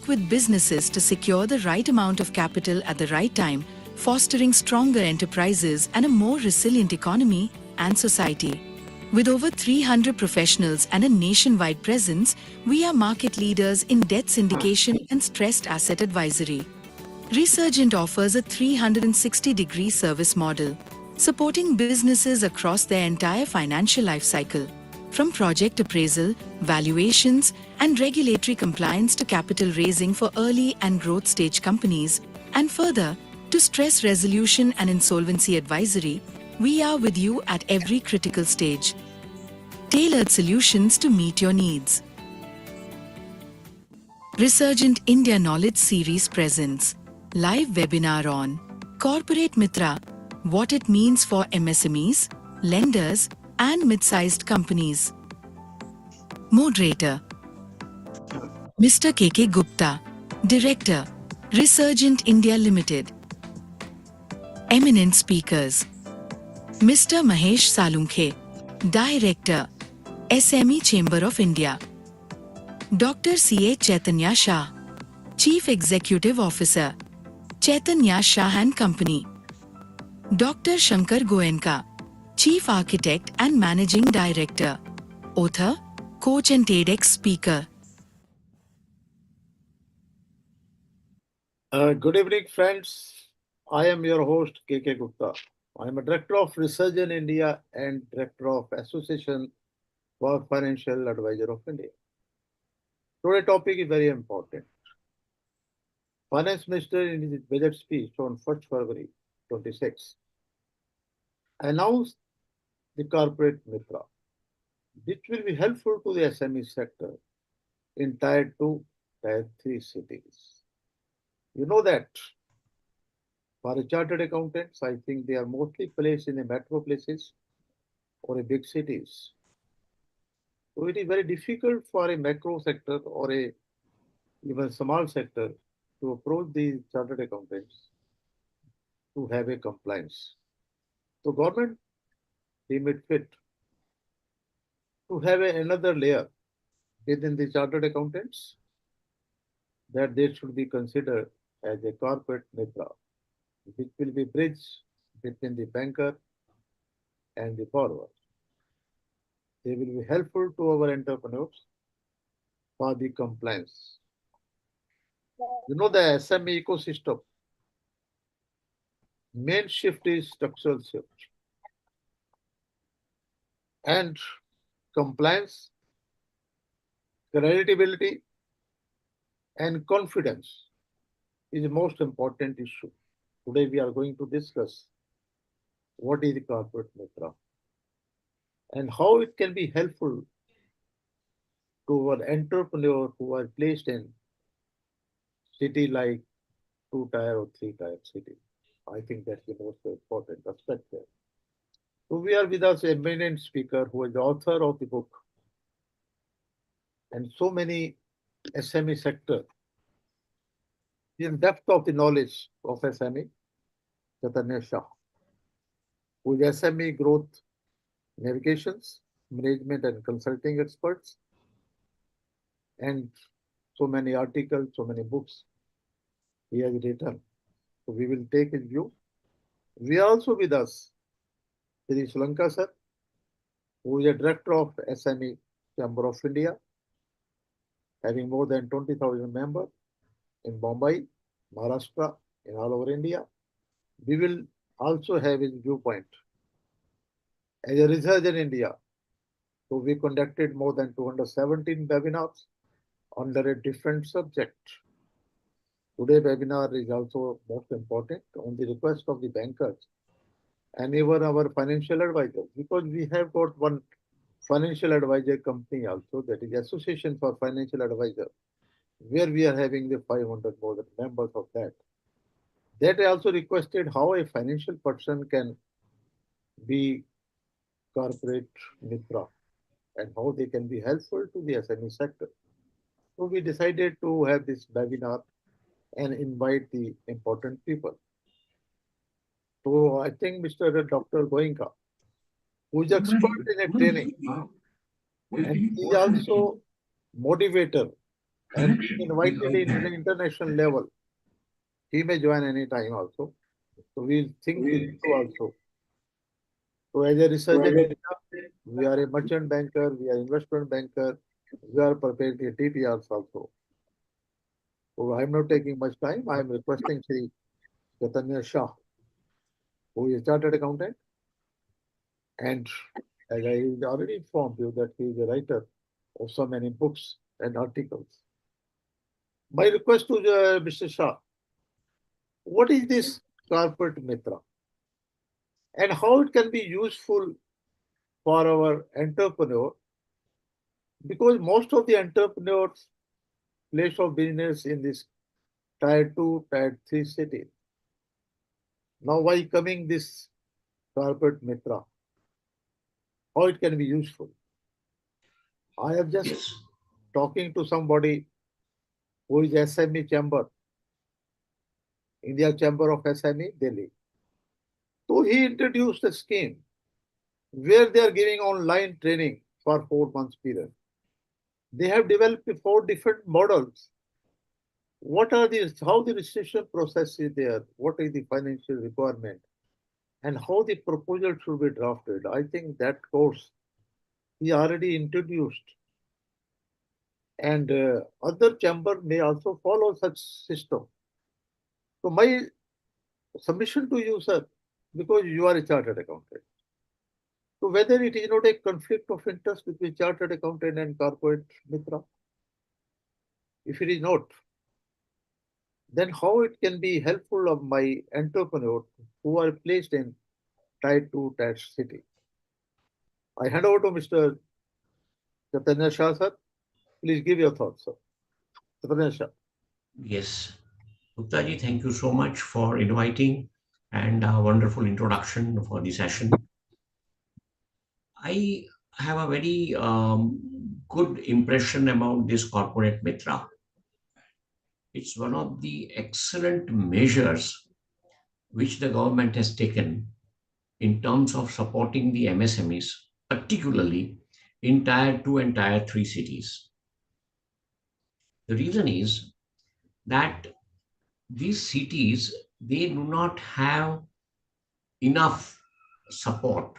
work with businesses to secure the right amount of capital at the right time, fostering stronger enterprises and a more resilient economy and society. With over 300 professionals and a nationwide presence, we are market leaders in debt syndication and stressed asset advisory. Resurgent offers a 360-degree service model, supporting businesses across their entire financial life cycle, from project appraisal, valuations, and regulatory compliance to capital raising for early and growth stage companies, and further, to stress resolution and insolvency advisory. We are with you at every critical stage. Tailored solutions to meet your needs. Resurgent India Knowledge Series presents live webinar on Corporate Mitra, what it means for MSMEs, lenders, and mid-sized companies. Moderator Mr. K.K. Gupta, Director, Resurgent India Limited. Eminent speakers: Mr. Mahesh Salunkhe, Director, SME Chamber of India. Dr. C.A. Chaitanya Shah, Chief Executive Officer, Chaitanya Shah and Company. Dr. Shankar Goenka, Chief Architect and Managing Director, author, coach and TEDx speaker. Good evening, friends. I am your host, K.K. Gupta. I am a Director of Research in India and Director of Association for Financial Advisor of India. Today's topic is very important. Finance Minister in his budget speech on 1st February 26 announced the Corporate Mitra, which will be helpful to the SME sector in Tier 2, Tier 3 cities. You know that for chartered accountants, I think they are mostly placed in the metro places or in big cities. So it is very difficult for a macro sector or a even small sector to approach the chartered accountants to have a compliance. So government deemed it fit to have another layer within the chartered accountants that they should be considered as a corporate mitra, which will be bridge between the banker and the borrower. They will be helpful to our entrepreneurs for the compliance. You know, the SME ecosystem, main shift is structural shift. And compliance, credibility, and confidence is the most important issue. Today we are going to discuss what is the corporate mitra and how it can be helpful to our entrepreneur who are placed in city like 2-tier or 3-tier city. I think that's the most important aspect there. So we are with us a eminent speaker who is the author of the book and so many SME sector. In depth of the knowledge of SME, Chaitanya Shah, who is SME growth navigations, management and consulting experts, and so many articles, so many books he has written. So we will take his view. We are also with us Sri Sri sir, who is a Director of SME Chamber of India, having more than 20,000 members in Bombay, Maharashtra, and all over India. We will also have his viewpoint. As a researcher in India, so we conducted more than 217 webinars under a different subject. Today's webinar is also most important on the request of the bankers and even our financial advisors, because we have got one financial advisor company also, that is Association for Financial Advisors, where we are having the 500 more than members of that. That I also requested how a financial person can be corporate mitra and how they can be helpful to the SME sector. So we decided to have this webinar and invite the important people. So I think Mr. Dr. Goenka, who is expert in a training, and he is also motivator and invited in an international level. He may join any time also. So we'll think this through also. So as a research in India, we are a merchant banker, we are investment banker, we are prepared TPRs also. So I'm not taking much time. I'm requesting Sri Chaitanya Shah, who is a chartered accountant, and as I already informed you that he is a writer of so many books and articles. My request to Mr. Shah, what is this corporate mitra and how it can be useful for our entrepreneur? Because most of the entrepreneurs place of business in this tier 2, tier 3 cities. Now, why coming this corporate mitra? How it can be useful? I am just Yes. talking to somebody who is SME chamber, India Chamber of SME, Delhi. So he introduced a scheme where they are giving online training for 4 months period. They have developed 4 different models. What are these? How the registration process is there? What is the financial requirement? And how the proposal should be drafted? I think that course he already introduced, and other chamber may also follow such system. So my submission to you, sir, because you are a chartered accountant. So whether it is not a conflict of interest between chartered accountant and corporate mitra, if it is not, then how it can be helpful of my entrepreneur who are placed in tier 2, tier city. I hand over to Mr. Chaitanya Shah, sir. Please give your thoughts, sir. Chaitanya Shah. Yes. Guptaji, thank you so much for inviting and a wonderful introduction for the session. I have a very good impression about this corporate mitra. It's one of the excellent measures which the government has taken in terms of supporting the MSMEs, particularly in tier 2 and tier 3 cities. The reason is that these cities, they do not have enough support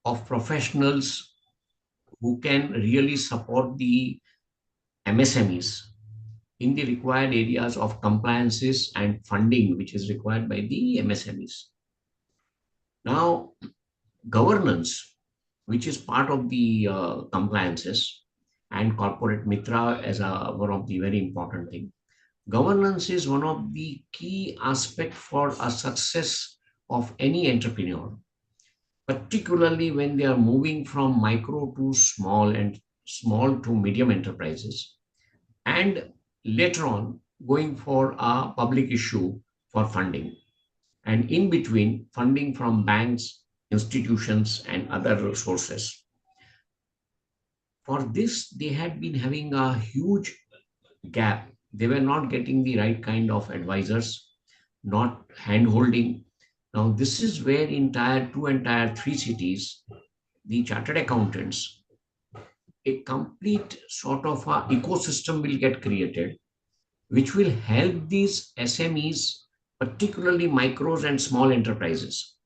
of professionals who can really support the MSMEs in the required areas of compliances and funding, which is required by the MSMEs. Now, governance, which is part of the compliances, and corporate mitra as one of the very important thing. Governance is one of the key aspects for a success of any entrepreneur, particularly when they are moving from micro to small and small to medium enterprises, and later on going for a public issue for funding, and in between funding from banks, institutions, and other sources. For this, they had been having a huge gap. They were not getting the right kind of advisors, not hand holding. Now, this is where in tier 2 and tier 3 cities, the chartered accountants, a complete sort of a ecosystem will get created, which will help these SMEs, particularly micros and small enterprises.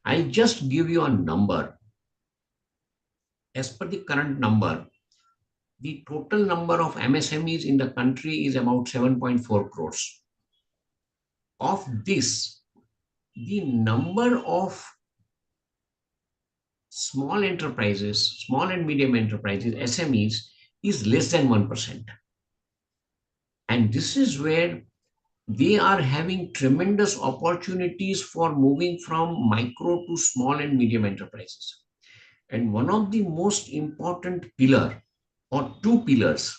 I'll just give you a number. As per the current number, the total number of MSMEs in the country is about 7.4 crores. Of this, the number of small enterprises, small and medium enterprises, SMEs, is less than 1%. And this is where they are having tremendous opportunities for moving from micro to small and medium enterprises. And one of the most important pillar or two pillars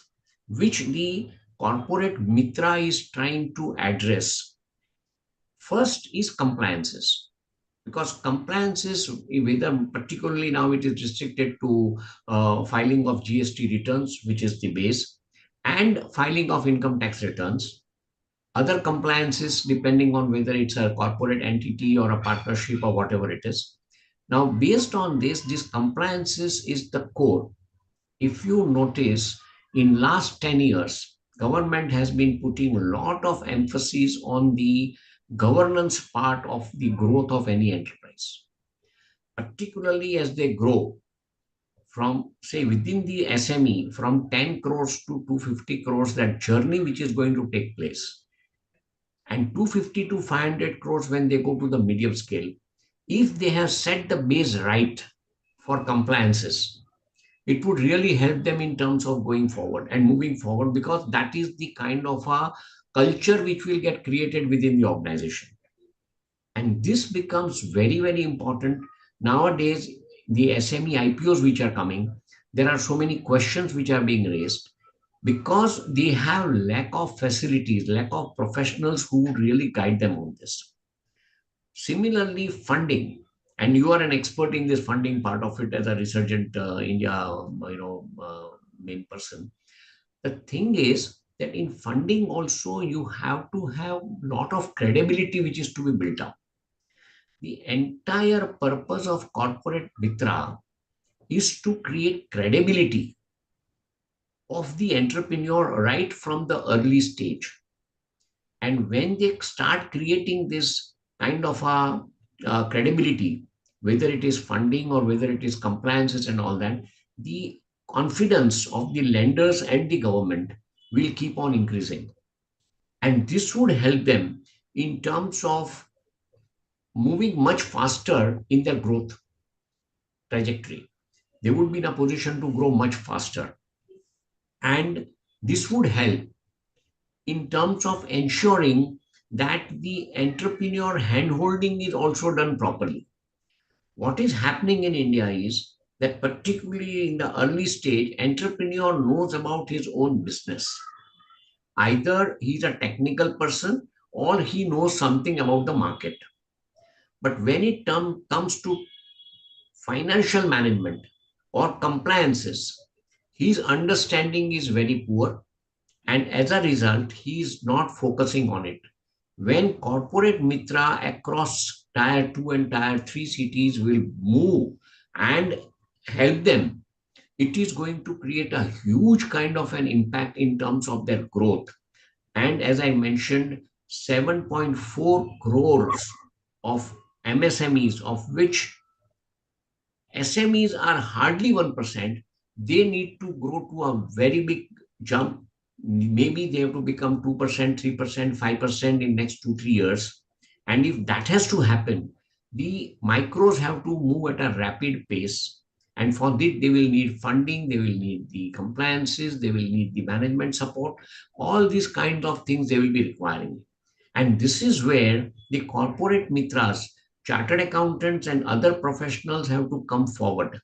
which the corporate mitra is trying to address, first is compliances, because compliances, whether particularly now it is restricted to filing of GST returns, which is the base, and filing of income tax returns. Other compliances, depending on whether it's a corporate entity or a partnership or whatever it is. Now, based on this compliances is the core. If you notice, in last 10 years, government has been putting a lot of emphasis on the governance part of the growth of any enterprise, particularly as they grow from, say, within the SME, from 10 crores to 250 crores, that journey which is going to take place, and 250 to 500 crores when they go to the medium scale, if they have set the base right for compliances, it would really help them in terms of going forward and moving forward, because that is the kind of a culture which will get created within the organization. And this becomes very, very important. Nowadays, the SME IPOs which are coming, there are so many questions which are being raised because they have lack of facilities, lack of professionals who would really guide them on this. Similarly, funding, and you are an expert in this funding part of it as a resurgent India, main person. The thing is that in funding also you have to have lot of credibility which is to be built up. The entire purpose of corporate mitra is to create credibility of the entrepreneur right from the early stage. And when they start creating this kind of a credibility, whether it is funding or whether it is compliances and all that, the confidence of the lenders and the government will keep on increasing. And this would help them in terms of moving much faster in their growth trajectory. They would be in a position to grow much faster. And this would help in terms of ensuring that the entrepreneur handholding is also done properly. What is happening in India is that particularly in the early stage, entrepreneur knows about his own business. Either he's a technical person or he knows something about the market. But when it comes to financial management or compliances, his understanding is very poor, and as a result, he is not focusing on it. When corporate mitra across tier 2 and tier 3 cities will move and help them, it is going to create a huge kind of an impact in terms of their growth. And as I mentioned, 7.4 crores of MSMEs, of which SMEs are hardly 1%, they need to grow to a very big jump. Maybe they have to become 2%, 3%, 5% in next 2-3 years. And if that has to happen, the micros have to move at a rapid pace. And for this, they will need funding, they will need the compliances, they will need the management support. All these kinds of things they will be requiring. And this is where the corporate mitras, chartered accountants, and other professionals have to come forward.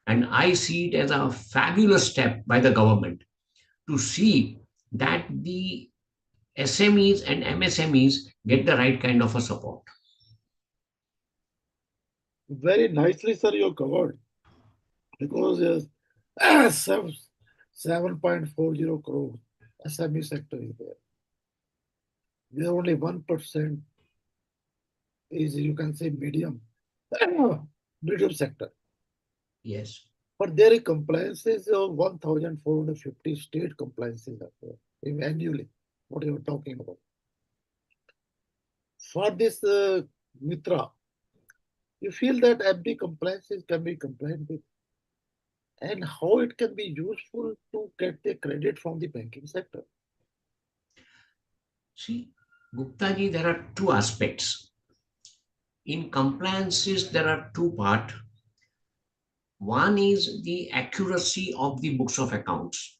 And I see it as a fabulous step by the government to see that the SMEs and MSMEs get the right kind of a support. Very nicely, sir, you covered. Because 7.40 crore SME sector is there. There only 1% is, you can say, medium sector. Yes. But there are compliances of 1,450 state compliances are there annually. What you are talking about? For this mitra, you feel that every compliances can be complied with, and how it can be useful to get the credit from the banking sector. See, Gupta ji, there are two aspects. In compliances, there are two parts. One is the accuracy of the books of accounts,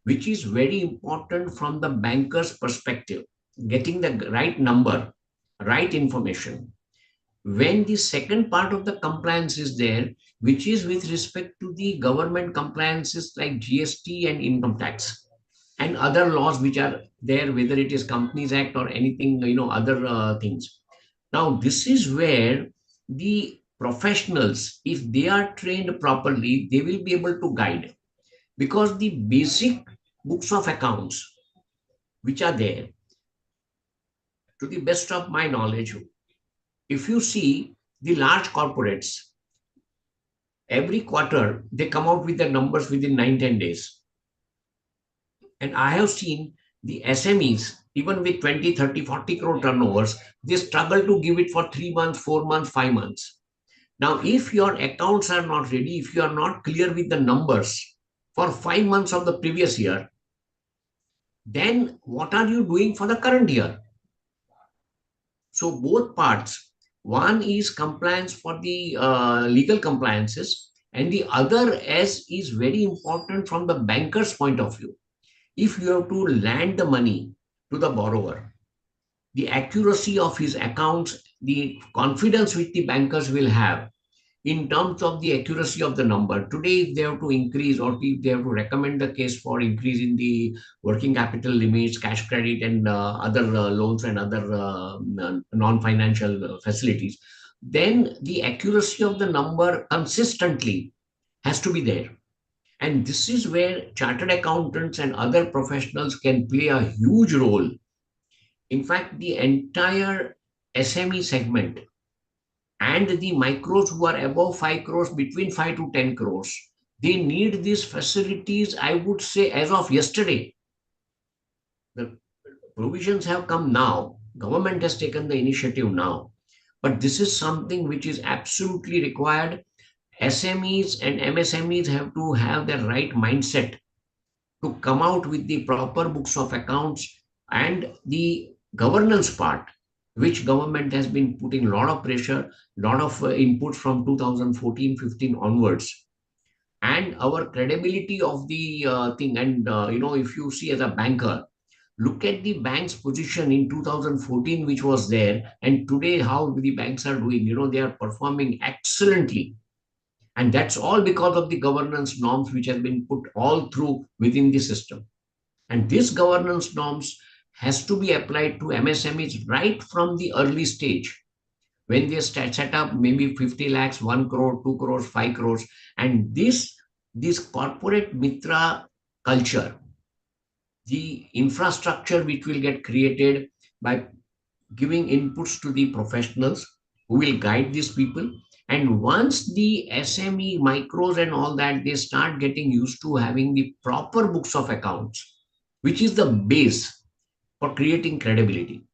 which is very important from the banker's perspective, getting the right number, right information. When the second part of the compliance is there, which is with respect to the government compliances like GST and income tax and other laws which are there, whether it is Companies Act or anything, other things. Now, this is where the professionals, if they are trained properly, they will be able to guide, because the basic books of accounts which are there, to the best of my knowledge, if you see the large corporates, every quarter they come out with the numbers within 9-10 days. And I have seen the SMEs, even with 20, 30, 40 crore turnovers, they struggle to give it for 3 months, 4 months, 5 months. Now, if your accounts are not ready, if you are not clear with the numbers for 5 months of the previous year, then what are you doing for the current year? So both parts, one is compliance for the legal compliances, and the other is very important from the banker's point of view. If you have to lend the money to the borrower, the accuracy of his accounts, the confidence which the bankers will have in terms of the accuracy of the number. Today, if they have to increase or if they have to recommend the case for increase in the working capital limits, cash credit, and other loans and other non-financial facilities, then the accuracy of the number consistently has to be there. And this is where chartered accountants and other professionals can play a huge role. In fact, the entire SME segment and the micros who are above 5 crores, between 5 to 10 crores, they need these facilities, I would say, as of yesterday. The provisions have come now. Government has taken the initiative now. But this is something which is absolutely required. SMEs and MSMEs have to have the right mindset to come out with the proper books of accounts, and the governance part, which government has been putting a lot of pressure, lot of inputs from 2014-15 onwards, and our credibility of the thing. And if you see as a banker, look at the bank's position in 2014, which was there, and today how the banks are doing. They are performing excellently, and that's all because of the governance norms which have been put all through within the system. And this governance norms has to be applied to MSMEs right from the early stage when they set up maybe 50 lakhs, 1 crore, 2 crores, 5 crores. And this corporate Mitra culture, the infrastructure which will get created by giving inputs to the professionals who will guide these people. And once the SME, micros, and all that, they start getting used to having the proper books of accounts, which is the base for creating credibility.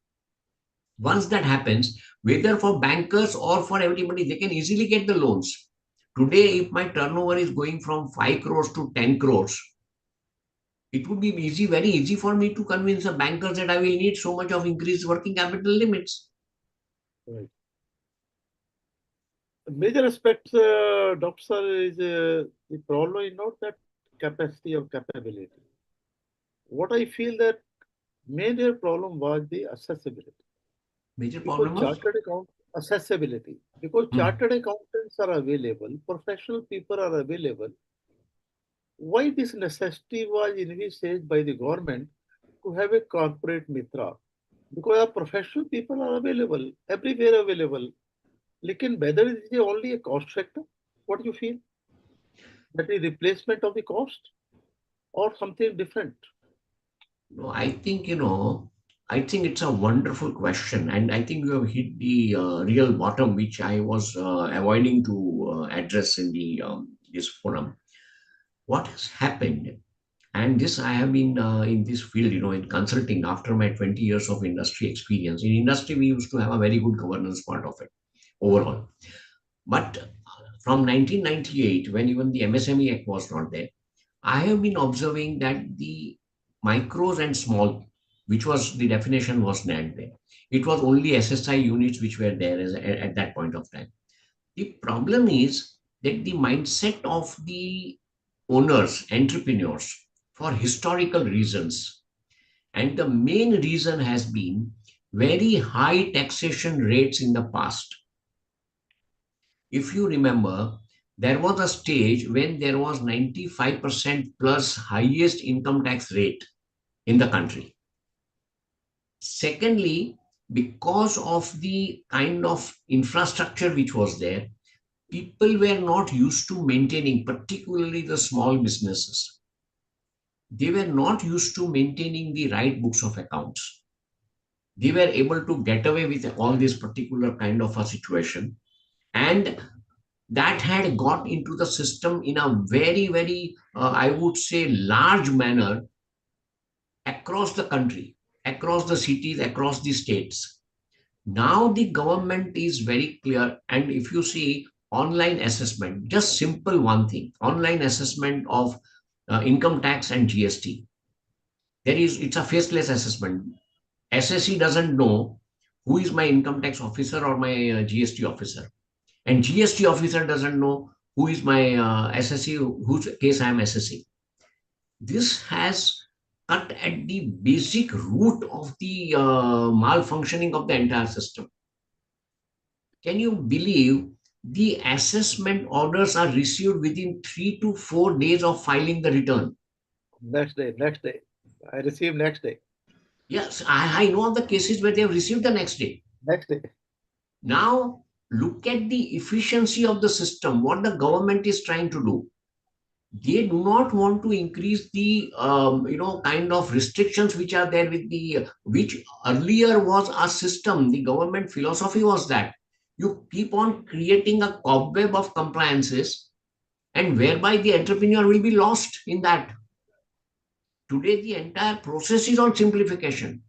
Once that happens, whether for bankers or for everybody, they can easily get the loans. Today, if my turnover is going from 5 crores to 10 crores, it would be easy, very easy for me to convince the bankers that I will need so much of increased working capital limits. Right. The major aspect, Dr. Sir, is the problem is not that capacity or capability. What I feel that major problem was the accessibility. Major Because problem was chartered account accessibility. Because chartered accountants are available, professional people are available. Why this necessity was envisaged by the government to have a corporate Mitra? Because our professional people are available, everywhere available. Lekin whether it is only a cost factor, what do you feel? That is replacement of the cost or something different? No, I think it's a wonderful question, and I think you have hit the real bottom, which I was avoiding to address in the this forum. What has happened, and this I have been in this field, in consulting after my 20 years of industry experience. In industry, we used to have a very good governance part of it overall, but from 1998, when even the MSME Act was not there, I have been observing that the micros and small, which was the definition was not there. It was only SSI units which were there at that point of time. The problem is that the mindset of the owners, entrepreneurs, for historical reasons, and the main reason has been very high taxation rates in the past. If you remember, there was a stage when there was 95% plus highest income tax rate in the country. Secondly, because of the kind of infrastructure which was there, people were not used to maintaining, particularly the small businesses. They were not used to maintaining the right books of accounts. They were able to get away with all this particular kind of a situation. And that had got into the system in a very, very, I would say, large manner across the country, across the cities, across the states. Now the government is very clear, and if you see online assessment, just simple one thing, online assessment of income tax and GST. It's a faceless assessment. SSE doesn't know who is my income tax officer or my GST officer, and GST officer doesn't know who is my SSE, whose case I am SSE. This has cut at the basic root of the malfunctioning of the entire system. Can you believe the assessment orders are received within 3 to 4 days of filing the return? Next day. I received next day. Yes, I know of the cases where they have received the next day. Next day. Now, look at the efficiency of the system, what the government is trying to do. They do not want to increase the kind of restrictions which are there with the which earlier was a system. The government philosophy was that you keep on creating a cobweb of compliances, and whereby the entrepreneur will be lost in that. Today the entire process is on simplification.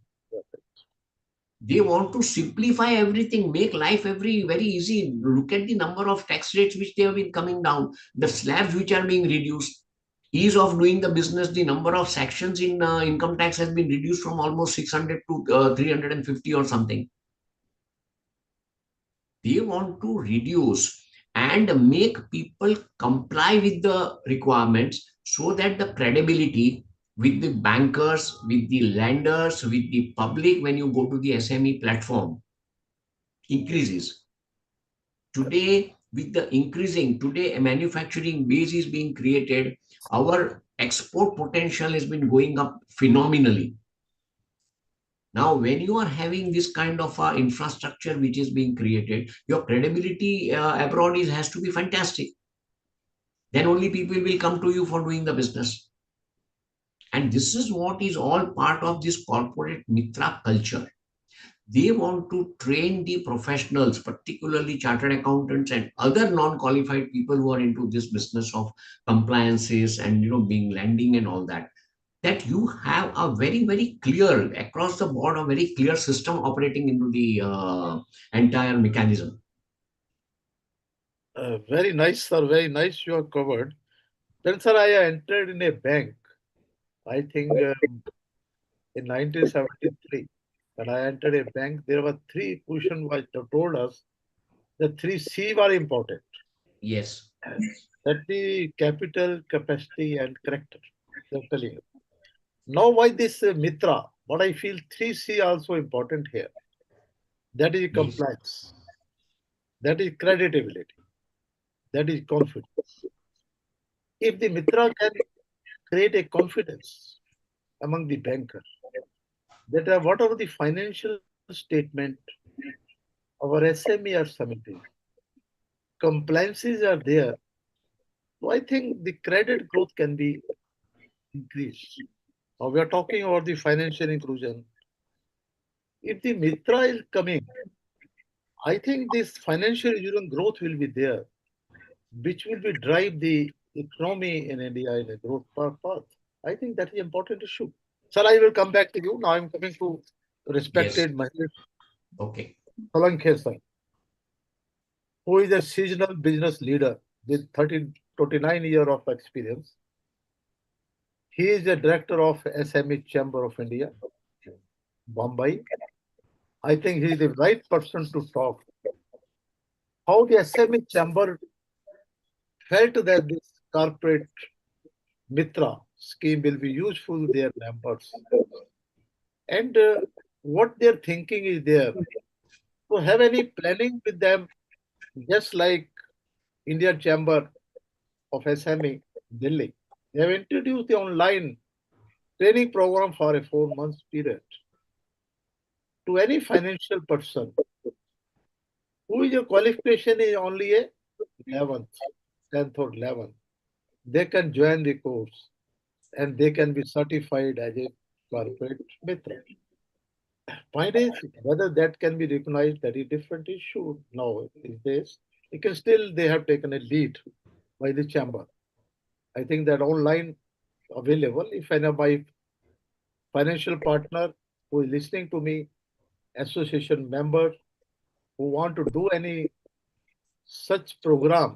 They want to simplify everything, make life very easy. Look at the number of tax rates which they have been coming down, the slabs which are being reduced, ease of doing the business. The number of sections in income tax has been reduced from almost 600 to 350 or something. They want to reduce and make people comply with the requirements, so that the credibility with the bankers, with the lenders, with the public, when you go to the SME platform, increases. Today, with the increasing, today a manufacturing base is being created. Our export potential has been going up phenomenally. Now, when you are having this kind of infrastructure which is being created, your credibility abroad has to be fantastic. Then only people will come to you for doing the business. And this is what is all part of this corporate mitra culture. They want to train the professionals, particularly chartered accountants and other non-qualified people who are into this business of compliances and being lending and all that. That you have a very clear across the board, a very clear system operating into the entire mechanism. Very nice, sir. Very nice. You have covered. Then, sir, I entered in a bank. I think in 1973, when I entered a bank, there were three questions which told us the three C were important. Yes. That the capital, capacity, and character. They're telling you. Now, why this Mitra? But I feel three C also important here. That is Yes. compliance. That is creditability. That is confidence. If the Mitra can create a confidence among the bankers that whatever the financial statement our SME are submitting, compliances are there. So I think the credit growth can be increased. Now we are talking about the financial inclusion. If the Mitra is coming, I think this financial inclusion growth will be there, which will be drive the economy in India in a growth path. I think that is an important issue. Sir, I will come back to you. Now I'm coming to respected Mahesh Okay. Solanke sir, who is a seasonal business leader with 29 years of experience. He is the director of SME Chamber of India, Bombay. I think he is the right person to talk. How the SME Chamber felt that this corporate Mitra scheme will be useful to their members. And what their thinking is there. To have any planning with them, just like Indian Chamber of SME, Delhi. They have introduced the online training program for a 4 month period to any financial person who is your qualification is only a 11th, 10th or 11th. They can join the course and they can be certified as a corporate mitra. Point is whether that can be recognized, that is a different issue now these days. It can still they have taken a lead by the chamber. I think that online available if any my financial partner who is listening to me, association member who want to do any such program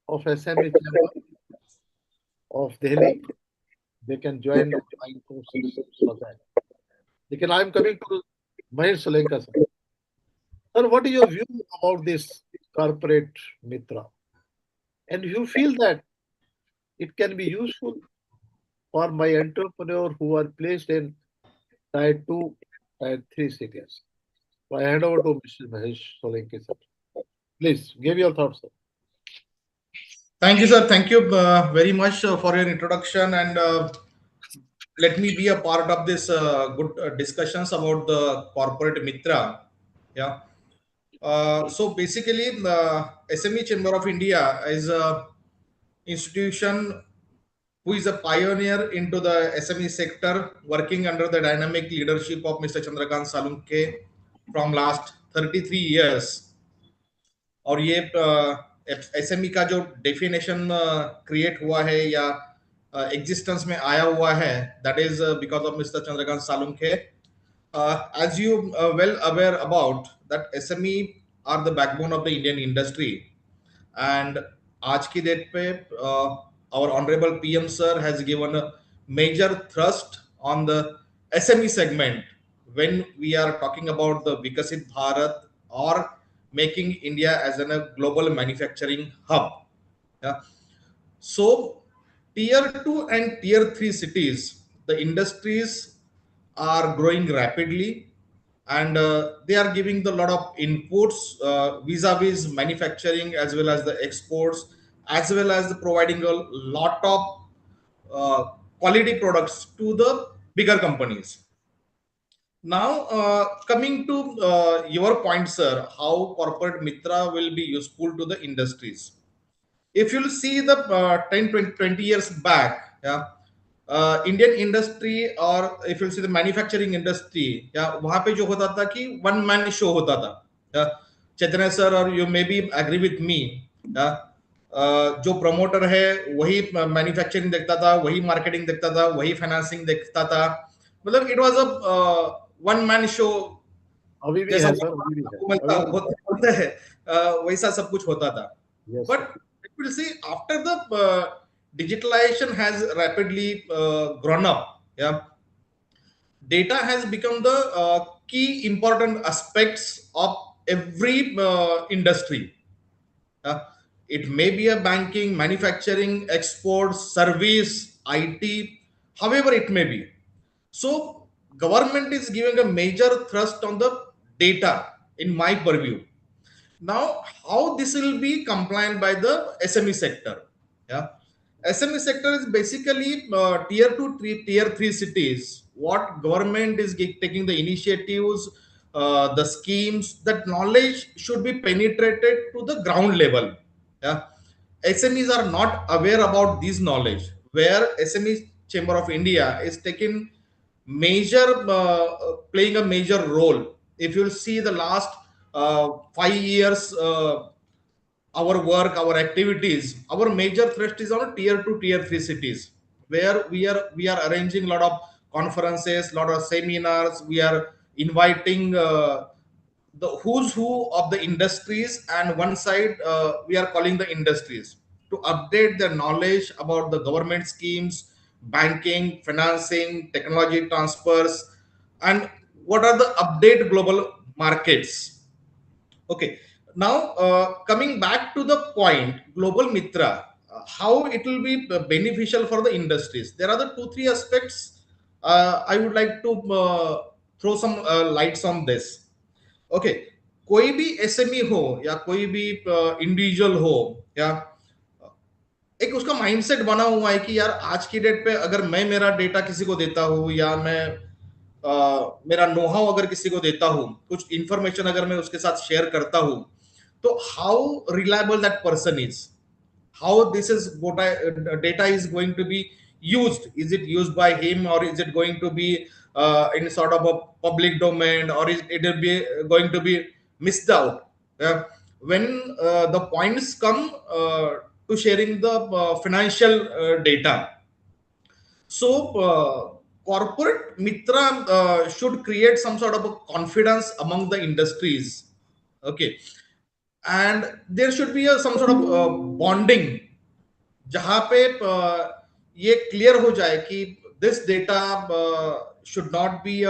of SME chamber of Delhi, they can join my courses for that. Because I am coming to Mahesh Solanka, sir. Sir, what is your view about this corporate mitra? And you feel that it can be useful for my entrepreneur who are placed in tier 2, tier 3 cities. So I hand over to Mr. Mahesh Solanki, sir. Please give your thoughts, sir. Thank you, sir. Thank you very much for your introduction, and let me be a part of this good discussions about the corporate mitra. Yeah. So basically, the SME Chamber of India is a institution who is a pioneer into the SME sector, working under the dynamic leadership of Mr. Chandrakant Salunke from last 33 years. और ये SME का जो definition create हुआ है या existence में आया हुआ है, that is because of mister Chandrakant Salunkhe. As you well aware about that, SME are the backbone of the Indian industry, and आज की डेट पे our honorable PM sir has given a major thrust on the SME segment when we are talking about the Vikasit Bharat or making India as a global manufacturing hub. Yeah. So tier 2 and tier 3 cities, the industries are growing rapidly, and they are giving the lot of inputs vis-a-vis manufacturing as well as the exports, as well as providing a lot of quality products to the bigger companies. Now, coming to your point, sir, how corporate mitra will be useful to the industries. If you'll see the 10 20 years back, yeah, Indian industry और if you see the manufacturing industry, या वहां पे जो होता था कि one man show होता था. चैतन्य सर और you may be agree with me, जो प्रमोटर है वही मैन्युफैक्चरिंग देखता था, वही मार्केटिंग देखता था, वही फाइनेंसिंग देखता था. मतलब it was a one man show. अभी भी जैसा है सर, अभी भी है. होता है वैसा सब कुछ होता था. Yes, But if you see, after the digitalization has rapidly grown up, yeah, data has become the key important aspects of every industry. Uh, it may be a banking, manufacturing, exports, service, IT, however it may be. So government is giving a major thrust on the data, in my purview. Now, how this will be compliant by the SME sector? Yeah, SME sector is basically tier 2, tier 3 cities. What government is taking the initiatives, the schemes, that knowledge should be penetrated to the ground level. Yeah, SMEs are not aware about this knowledge. Where SME Chamber of India is taking major playing a major role. If you'll see the last 5 years, our work, our activities, our major thrust is on tier 2, tier 3 cities, where we are arranging a lot of conferences, lot of seminars. We are inviting the who's who of the industries, and one side we are calling the industries to update their knowledge about the government schemes, banking, financing, technology transfers, and what are the update global markets. Okay. Now, coming back to the point, global mitra, how it will be beneficial for the industries. There are the 2 3 aspects I would like to throw some lights on this. Okay, कोई भी SME हो या कोई भी individual हो, या एक उसका माइंडसेट बना हुआ है कि यार आज की डेट पे अगर मैं मेरा डेटा किसी को देता हूं, या मैं मेरा नोहाउ अगर किसी को देता हूं, कुछ इंफॉर्मेशन अगर मैं उसके साथ शेयर करता हूं, तो how reliable that person is, how this is what data is going to be used. Is it used by him, or is it going to be in sort of a public domain, or is it will be going to be missed out? When the points come to sharing the financial data, so corporate Mitra should create some sort of a confidence among the industries. Okay. And there should be some sort of bonding जहां पे ये clear हो जाए कि this data should not be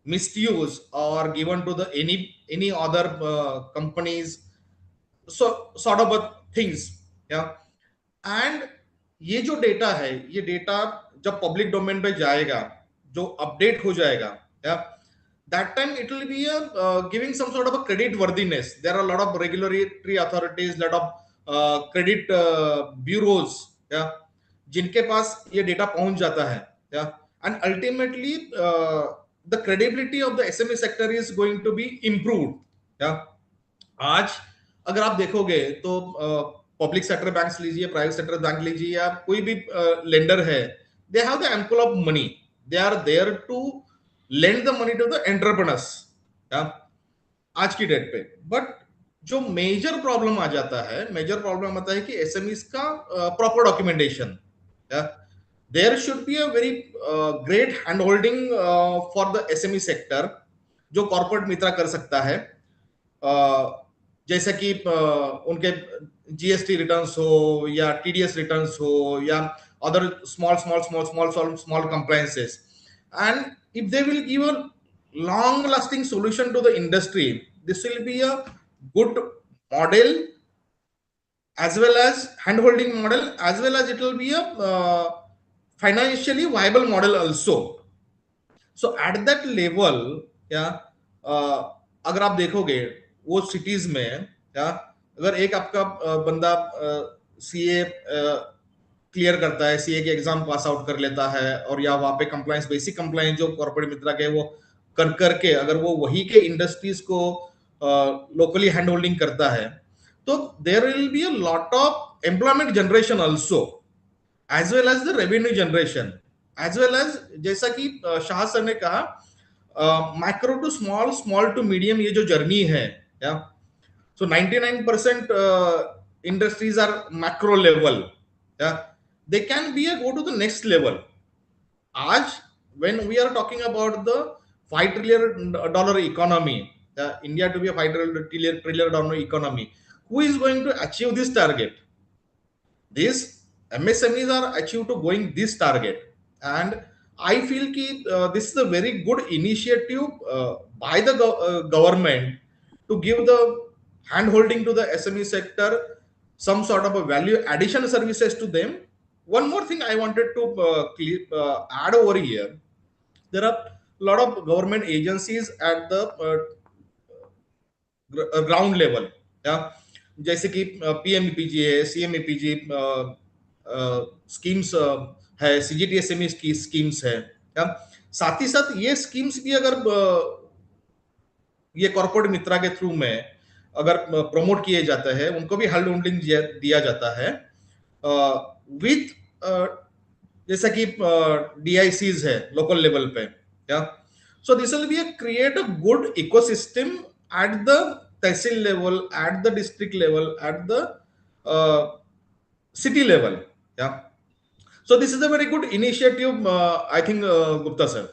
misused or given to the any other companies, so sort of things. Yeah. And ये जो data है, ये डेटा जब पब्लिक डोमेन पे जाएगा, जो अपडेट हो जाएगा, या that time it will be giving some sort of a credit worthiness. There are a lot of regulatory authorities, lot of credit bureaus, yeah, जिनके पास ये डेटा पहुंच जाता है, yeah, and ultimately the credibility of the SME sector is going to be improved. Yeah. आज अगर आप देखोगे तो पब्लिक सेक्टर बैंक्स लीजिए, प्राइवेट सेक्टर बैंक लीजिए, या कोई भी लेंडर है, they have the ample of money, they are there to lend the money to the entrepreneurs आज की डेट पे. बट जो मेजर प्रॉब्लम आ जाता है, मेजर प्रॉब्लम आता है कि एसएमईज का proper documentation. There should be a very great hand holding for the SME sector, जो कॉर्पोरेट मित्रा कर सकता है. जैसे कि उनके जीएसटी रिटर्न्स हो, या टीडीएस रिटर्न्स हो, या other small compliances. And if they will give a long lasting solution to the industry, this will be a good model, as well as hand holding model, as well as it will be a financially viable model also. So at that level, या अगर आप देखोगे वो cities में, या अगर एक आपका बंदा सीए क्लियर करता है, सीए के एग्जाम पास आउट कर लेता है, और या वहां पे कंप्लायंस, बेसिक कंप्लायंस जो कॉर्पोरेट मित्रा के वो कर करके अगर वो वही के इंडस्ट्रीज को लोकली हैंड होल्डिंग करता है, तो there will be a lot of employment generation also, as well as the revenue generation, as well as जैसा कि शाह सर ने कहा, micro to small, small to medium, ये जो जर्नी है, या so 99% industries are macro level. Yeah, they can be a go to the next level. आज when we are talking about the $5 trillion economy, India to be a $5 trillion economy, who is going to achieve this target? These MSMEs are achieved to going this target. And I feel ki, this is a very good initiative by the government to give the hand holding to the SME sector, some sort of a value addition services to them. One more thing I wanted to add over here. There are a lot of government agencies at the ground level, या जैसे कि पीएमईपीजी है, सीएमईपीजी schemes है, CGTSME की schemes है, या साथ ही साथ ये स्कीम्स भी अगर ये कॉर्पोरेट मित्रा के थ्रू में अगर प्रमोट किए जाते हैं, उनको भी हेल्ड होल्डिंग दिया जाता है विथ जैसा कि डीआईसीज है लोकल लेवल पे, या so this will be a create a good ecosystem at the tehsil level, at the district level, at the city level. Yeah, so this is a very good initiative, I think, Gupta sir.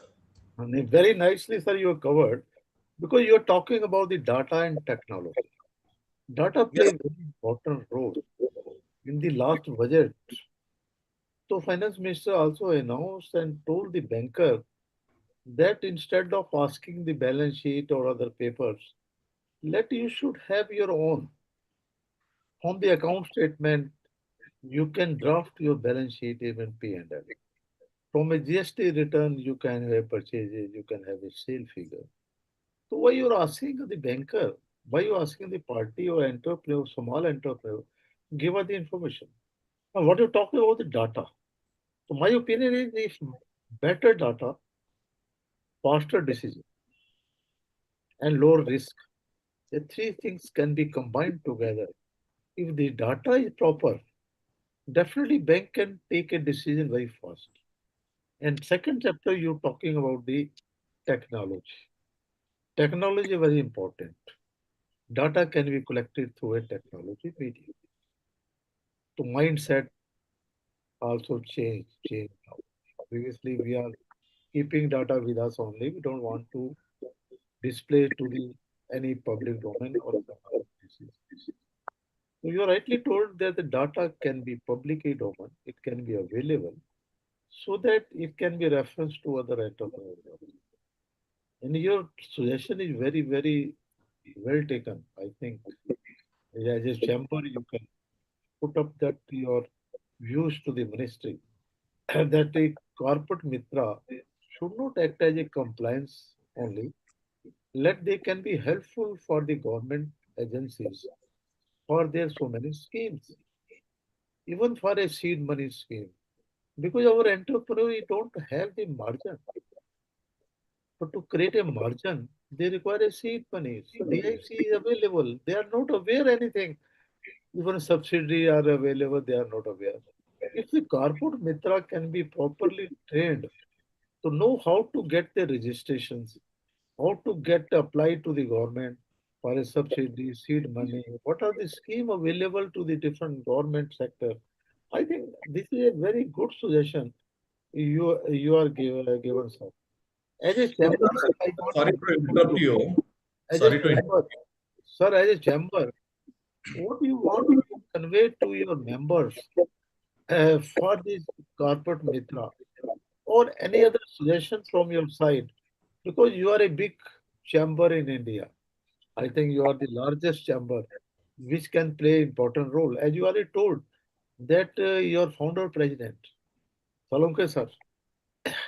And very nicely, sir, you have covered, because you are talking about the data and technology. Data plays a very important role. In the last budget, so finance minister also announced and told the banker that instead of asking the balance sheet or other papers, you should have your own. On the account statement, you can draft your balance sheet, even P&L. From a GST return, you can have purchases, you can have a sale figure. So why you're asking the banker, why you asking the party or entrepreneur, small entrepreneur, give us the information. Now, what you're talking about the data. So my opinion is, if better data, faster decision, and lower risk, the three things can be combined together. If the data is proper, definitely bank can take a decision very fast. And second chapter, you're talking about the technology. Technology is very important. Data can be collected through a technology medium. So mindset also change now. Previously, we are keeping data with us only. We don't want to display to the any public domain or some other places. So you rightly told that the data can be publicly domain. It can be available so that it can be referenced to other entrepreneurs. And your suggestion is very, very well taken. I think as a chamber, you can put up that your views to the ministry that a corporate mitra should not act as a compliance only. Let they can be helpful for the government agencies for their so many schemes, even for a seed money scheme. Because our entrepreneurs don't have the margin. But to create a margin, they require a seed money. So DIC is available. They are not aware anything. Even subsidy are available, they are not aware. If the corporate mitra can be properly trained to know how to get the registrations, how to get applied to the government for a subsidy, seed money, what are the scheme available to the different government sector. I think this is a very good suggestion you are given, sir. As a So, chamber, sir, I got sorry to to interrupt you. as a Sorry to chamber, sir, as a chamber, what do you want to convey to your members for this corporate mitra or any other suggestion from your side? Because you are a big chamber in India. I think you are the largest chamber, which can play important role. As you already told, that your founder president, Salomke sir,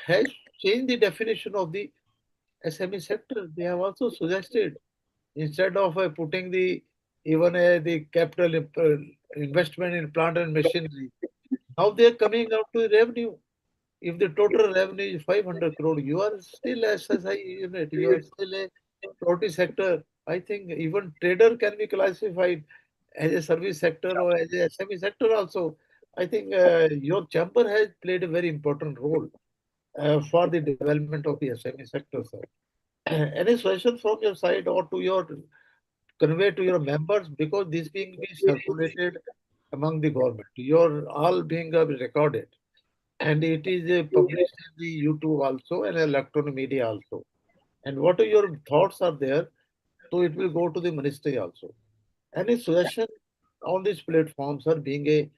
has changed the definition of the SME sector. They have also suggested instead of putting the even the capital investment in plant and machinery, now they are coming out to revenue. If the total revenue is 500 crore, you are still SSI unit, you are still a property sector. I think even trader can be classified as a service sector or as a SME sector also. I think your chamber has played a very important role for the development of the SME sector, sir. Any suggestion from your side or to your convey to your members because this being be circulated among the government, your all being recorded and it is published in the YouTube also and electronic media also. And what are your thoughts are there? So it will go to the ministry also. Any suggestion on these platforms are being a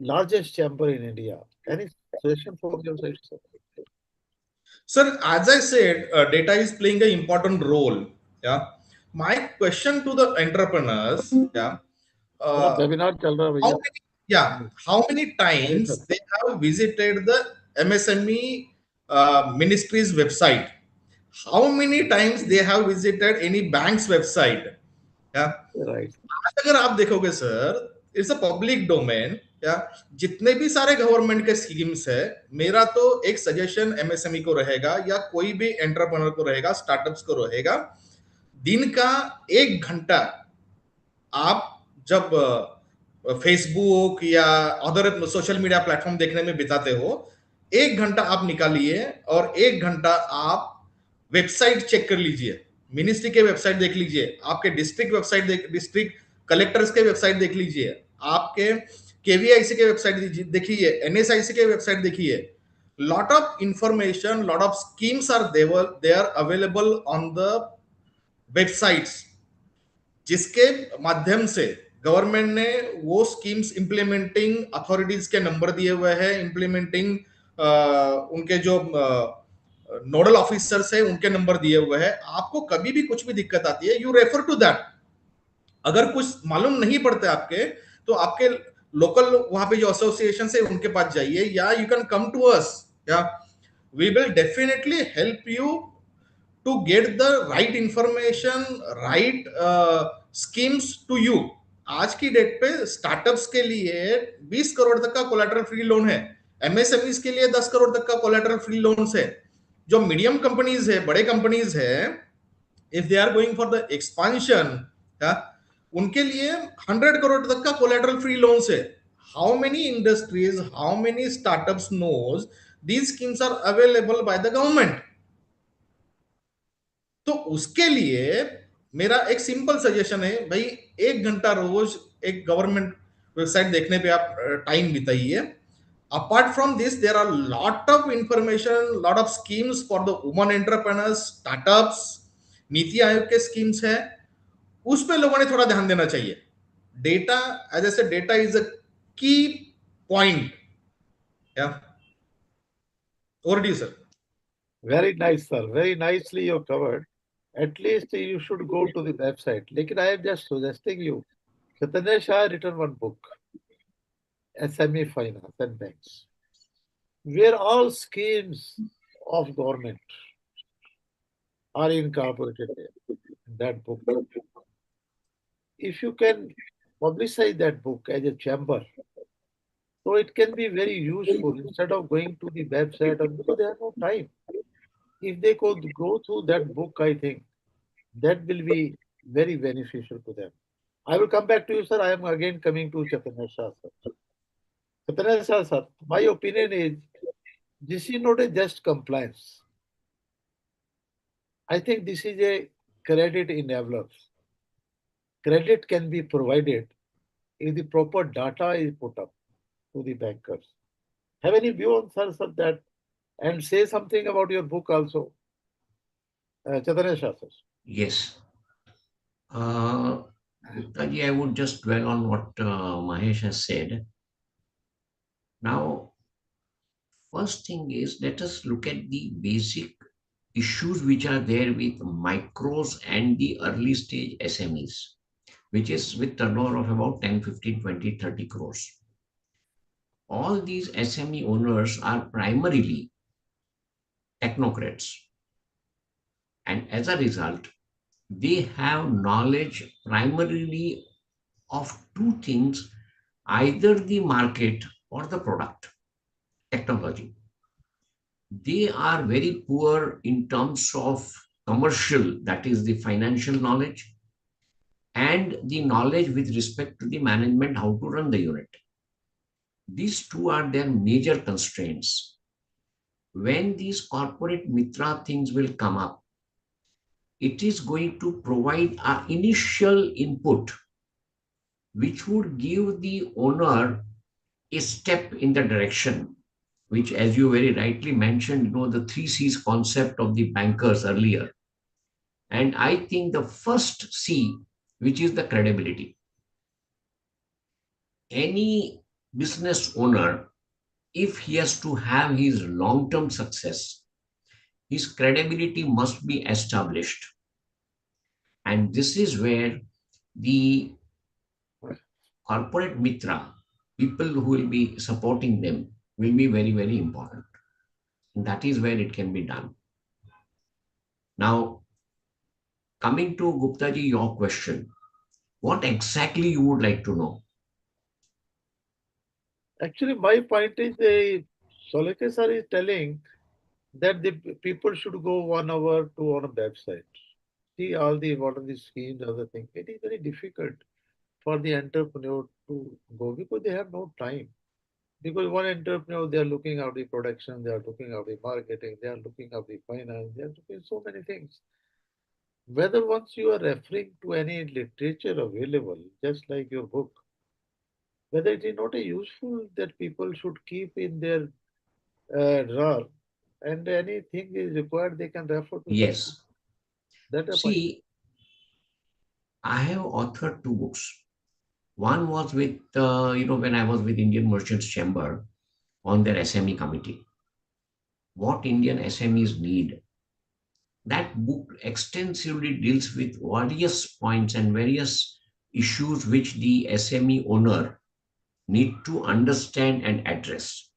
largest chamber in India? Any suggestion from your side, sir? Sir, as I said, data is playing an important role. Yeah. My question to the entrepreneurs, yeah, थोड़ा uh, webinar चल रहा है how भैया. many, yeah, how many Sorry, sir. times they have visited the MSME ministry's website? How many times they have visited any bank's website? Yeah. Right. आज अगर आप देखोगे sir, it's a public domain, या जितने भी सारे government के schemes है, मेरा तो एक सजेशन एमएसएमई को रहेगा या कोई भी एंटरप्रेन्योर को रहेगा, स्टार्टअप्स को रहेगा, दिन का 1 घंटा आप जब फेसबुक या अदर सोशल मीडिया प्लेटफॉर्म देखने में बिताते हो, 1 घंटा आप निकालिए और 1 घंटा आप वेबसाइट चेक कर लीजिए, मिनिस्ट्री के वेबसाइट देख लीजिए, आपके डिस्ट्रिक्ट वेबसाइट, डिस्ट्रिक्ट कलेक्टर्स के वेबसाइट देख लीजिए, आपके केवीआईसी के वेबसाइट देखिए, एनएसआईसी के वेबसाइट देखिए. Lot of information, lot of schemes are there, they are available on the websites, जिसके माध्यम से गवर्नमेंट ने वो स्कीम्स इंप्लीमेंटिंग अथॉरिटीज के नंबर दिए हुए हैं, इंप्लीमेंटिंग उनके जो नोडल ऑफिसर्स है उनके नंबर दिए हुए हैं. आपको कभी भी कुछ भी दिक्कत आती है, यू रेफर टू दैट. अगर कुछ मालूम नहीं पड़ता आपके, तो आपके लोकल वहां पे जो एसोसिएशन है उनके पास जाइए, या you can come to us, या we will definitely help you to get the right information, right schemes to you. आज की डेट पे स्टार्टअप्स के लिए 20 करोड़ तक का कोलैटरल फ्री लोन है, एमएसएमईज के लिए 10 करोड़ तक का कोलैटरल फ्री लोन्स है. जो मीडियम कंपनीज है, बड़े कंपनीज है, if they are going for the expansion, उनके लिए 100 करोड़ तक का कोलैटरल फ्री लोन्स है. How many industries, how many startups knows these schemes are available by the government? तो उसके लिए मेरा एक सिंपल सजेशन है भाई, 1 घंटा रोज एक गवर्नमेंट वेबसाइट देखने पे आप time बिताइए. Apart from this, there are a lot of information, lot of schemes for the women entrepreneurs, startups, NITI Aayog के schemes है, उस पे लोगों ने थोड़ा ध्यान देना चाहिए. Data, as I said, data is a key point. Yeah. Over to you, sir. Very nice, sir. Very nicely you covered. At least you should go to the website. Lekin I am just suggesting you. Chaitanya Shah written one book, SME Finance and Banks, where all schemes of government are incorporated there in that book. If you can publicize that book as a chamber, so it can be very useful instead of going to the website or because they have no time. If they could go through that book, I think that will be very beneficial to them. I will come back to you, sir. I am again coming to Chaitanya Shah, sir. Chaitanya Shah, sir, my opinion is this is not a just compliance. I think this is a credit enabler. Credit can be provided if the proper data is put up to the bankers. Have any view on, sir, that? And say something about your book also. Chaitanya Shah, sir. Yes. Guptaji, I would just dwell on what Mahesh has said. Now, first thing is, let us look at the basic issues which are there with micros and the early stage SMEs, which is with turnover of about 10, 15, 20, 30 crores. All these SME owners are primarily technocrats. And as a result, they have knowledge primarily of two things, either the market or the product, technology. They are very poor in terms of commercial, that is the financial knowledge, and the knowledge with respect to the management, how to run the unit. These two are their major constraints. When these corporate Mitra things will come up, it is going to provide an initial input which would give the owner a step in the direction, which, as you very rightly mentioned, the 3 C's concept of the bankers earlier. And I think the first C, which is the credibility. Any business owner, if he has to have his long-term success, his credibility must be established. And this is where the corporate Mitra, people who will be supporting them, will be very, very important. And that is where it can be done. Now, coming to Guptaji, your question, what exactly you would like to know? Actually, my point is, Soleke sir is telling that the people should go 1 hour to on a website. See all the what are the schemes, other things. It is very difficult for the entrepreneur to go because they have no time. Because one entrepreneur, they are looking at the production, they are looking at the marketing, they are looking at the finance, they are looking at so many things. Whether once you are referring to any literature available, just like your book, whether it is not a useful that people should keep in their drawer and anything is required, they can refer to that book. Yes. That a point. See, I have authored 2 books. One was with, when I was with Indian Merchants Chamber on their SME committee. What Indian SMEs need. That book extensively deals with various points and various issues which the SME owner need to understand and address.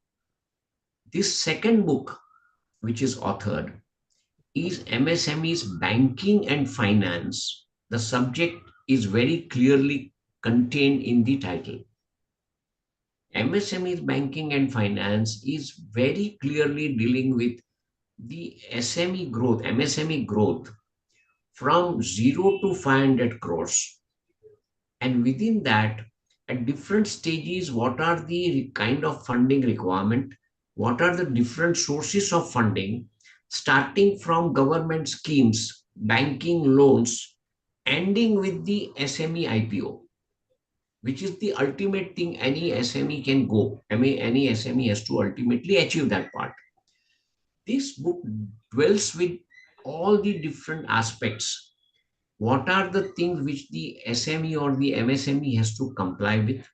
This second book, which is authored, is MSME's banking and finance. The subject is very clearly contained in the title. MSME's banking and finance is very clearly dealing with the SME growth, MSME growth from 0 to 500 crores. And within that, at different stages, what are the kind of funding requirement? What are the different sources of funding, starting from government schemes, banking loans, ending with the SME IPO. which is the ultimate thing any SME can go. I mean, any SME has to ultimately achieve that part. This book dwells with all the different aspects. What are the things which the SME or the MSME has to comply with?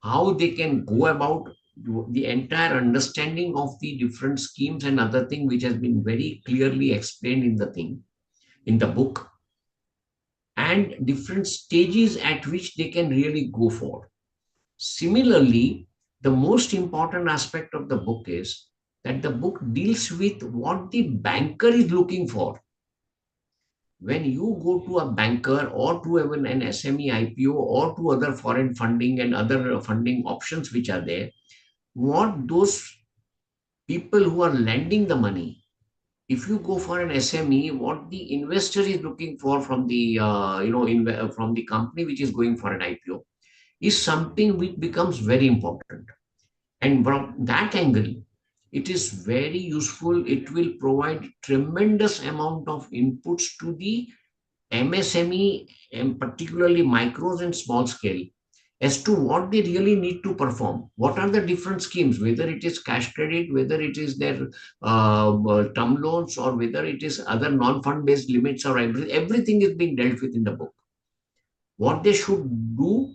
How they can go about the entire understanding of the different schemes and other thing which has been very clearly explained in the thing, in the book, and different stages at which they can really go for. Similarly, the most important aspect of the book is that the book deals with what the banker is looking for. When you go to a banker or to even an SME IPO or to other foreign funding and other funding options which are there, what those people who are lending the money, if you go for an SME, what the investor is looking for from the from the company which is going for an IPO is something which becomes very important. And from that angle, it is very useful. It will provide tremendous amount of inputs to the MSME and particularly micros and small scale as to what they really need to perform. What are the different schemes, whether it is cash credit, whether it is their term loans, or whether it is other non-fund based limits, or everything is being dealt with in the book. What they should do,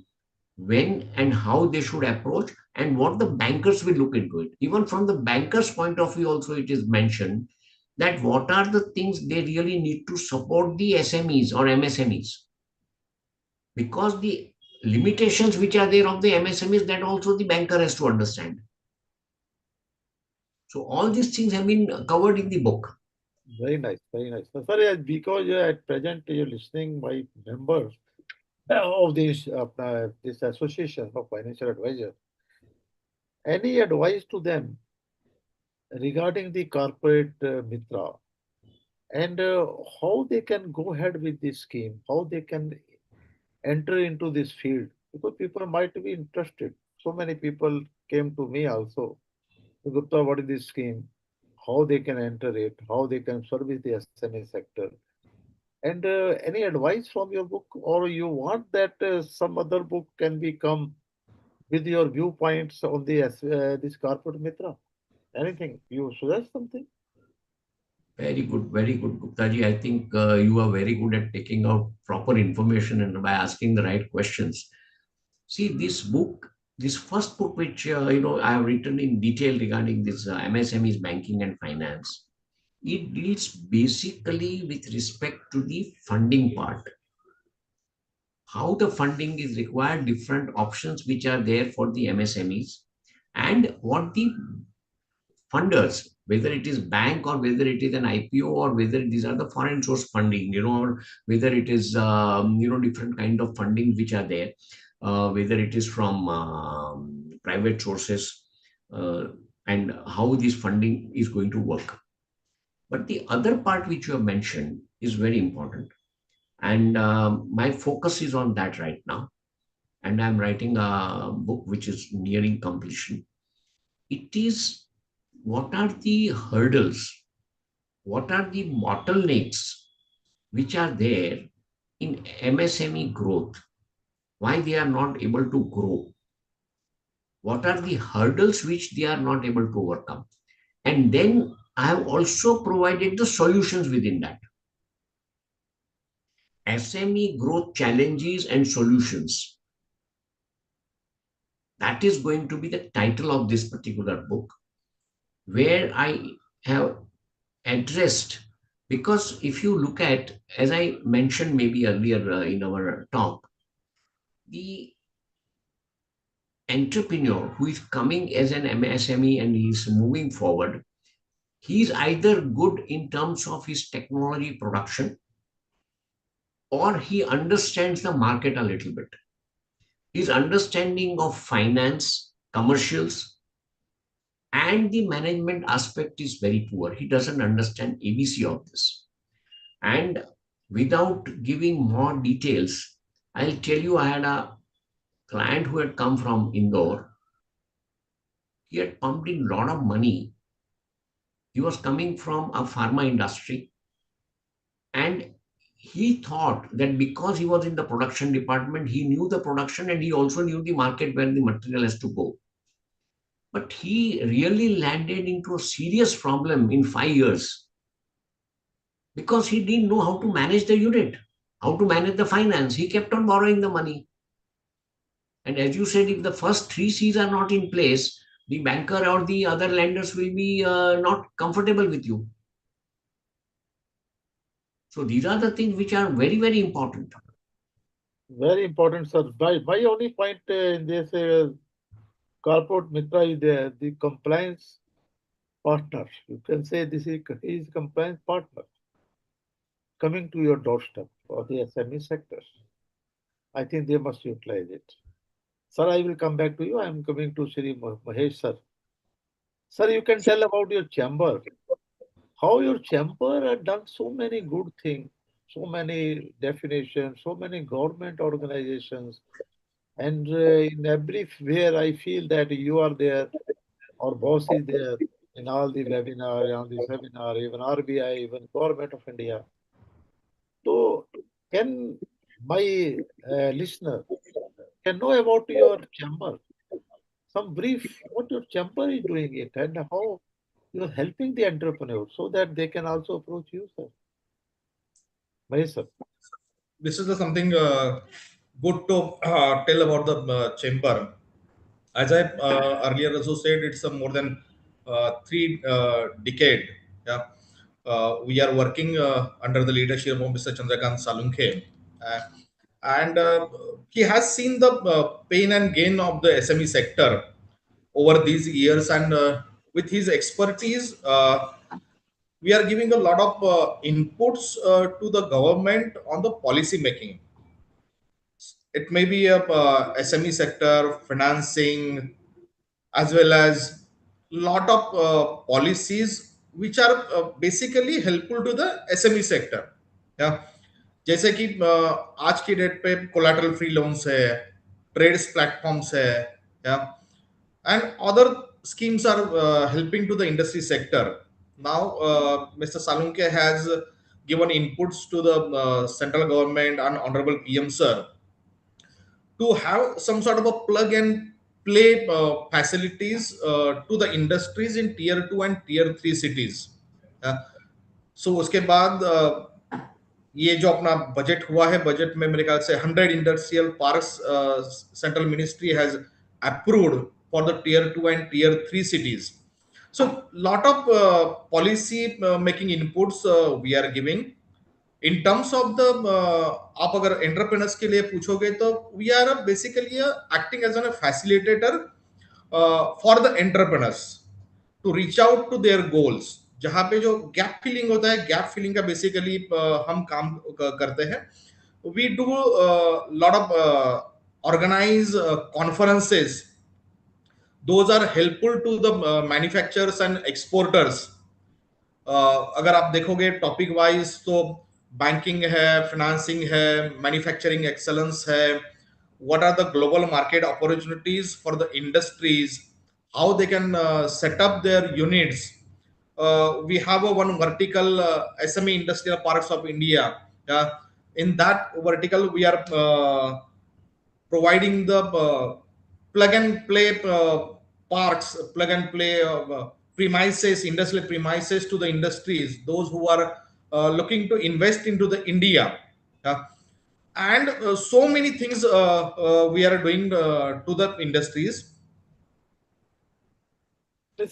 when and how they should approach, and what the bankers will look into it. Even from the bankers' point of view, also it is mentioned that what are the things they really need to support the SMEs or MSMEs, because the limitations which are there of the MSMEs, that also the banker has to understand. So all these things have been covered in the book. Very nice, very nice. So, sorry, because at present you're listening my members of this association of financial advisors. Any advice to them regarding the corporate Mitra and how they can go ahead with this scheme, how they can enter into this field? Because people might be interested. So many people came to me also. Gupta, what is this scheme? How they can enter it? How they can service the SME sector? And any advice from your book, or you want that some other book can become with your viewpoints on this corporate Mitra? Anything? You suggest something? Very good, Guptaji. I think you are very good at taking out proper information and by asking the right questions. See, this book, this first book, which I have written in detail regarding this MSME's banking and finance, it deals basically with respect to the funding part. How the funding is required, different options which are there for the MSMEs, and what the funders, whether it is bank or whether it is an IPO or whether these are the foreign source funding, or whether it is different kind of funding which are there, whether it is from private sources, uh, and how this funding is going to work. But the other part which you have mentioned is very important, and my focus is on that right now. And I'm writing a book which is nearing completion. It is, what are the hurdles, what are the bottlenecks which are there in MSME growth, why they are not able to grow, what are the hurdles which they are not able to overcome. And then I have also provided the solutions within that. SME growth challenges and solutions. That is going to be the title of this particular book, where I have addressed, because if you look at, as I mentioned maybe earlier in our talk, the entrepreneur who is coming as an MSME and he is moving forward, he is either good in terms of his technology production, or he understands the market a little bit. His understanding of finance, commercials, and the management aspect is very poor. He doesn't understand ABC of this. And without giving more details, I'll tell you, I had a client who had come from Indore. He had pumped in a lot of money. He was coming from a pharma industry, and he thought that because he was in the production department, he knew the production and he also knew the market where the material has to go. But he really landed into a serious problem in 5 years because he didn't know how to manage the unit, how to manage the finance. He kept on borrowing the money. And as you said, if the first three C's are not in place, the banker or the other lenders will be not comfortable with you. So these are the things which are very, very important. Very important, sir. My only point in this corporate Mitra is there, the compliance partner. You can say this is compliance partner coming to your doorstep for the SME sector. I think they must utilize it. Sir, I will come back to you. I am coming to Shri Mahesh, sir. Sir, you can tell about your chamber. How your chamber had done so many good things, so many definitions, so many government organizations. And in everywhere, I feel that you are there, our boss is there in all the webinar, on the seminar, even RBI, even Government of India. So, can my listener can know about your chamber? Some brief what your chamber is doing it and how you're helping the entrepreneur so that they can also approach you, sir. Mahesh, sir. This is the something good to tell about the chamber. As I earlier also said, it's a more than three decade. Yeah, we are working under the leadership of Mr. Chandrakant Salunkhe, uh, and he has seen the pain and gain of the SME sector over these years, and with his expertise, we are giving a lot of inputs to the government on the policy making. It may be a SME sector, financing, as well as lot of policies which are basically helpful to the SME sector. Yeah, जैसे कि आज की date पे collateral free loans है, trades platforms है, या and other schemes are helping to the industry sector. Now Mr. Salunke has given inputs to the central government and honorable PM sir to have some sort of a plug and play facilities to the industries in tier 2 and tier 3 cities. सो उसके बाद ये जो अपना budget हुआ है, budget में मेरे ख्याल से 100 industrial parks central ministry has approved for the tier 2 and tier 3 cities. So lot of policy making inputs we are giving. In terms of the आप अगर एंटरप्रेन्योर्स के लिए पूछोगे तो we are basically acting as an facilitator for the entrepreneurs to reach out to their goals. जहां पे जो gap filling होता है, गैप फिलिंग का बेसिकली हम काम करते हैं. We do lot of organise conferences. Those are helpful to the manufacturers and exporters. अगर आप देखोगे टॉपिक वाइज तो बैंकिंग है, फाइनेंसिंग है, मैन्युफैक्चरिंग एक्सेलेंस है, what are the global market opportunities for the industries, how they can set up their units. We have a one vertical SME industrial parks of India. In that vertical we are providing the plug and play parks, plug and play premises, industrial premises to the industries, those who are looking to invest into the India. And so many things we are doing to the industries.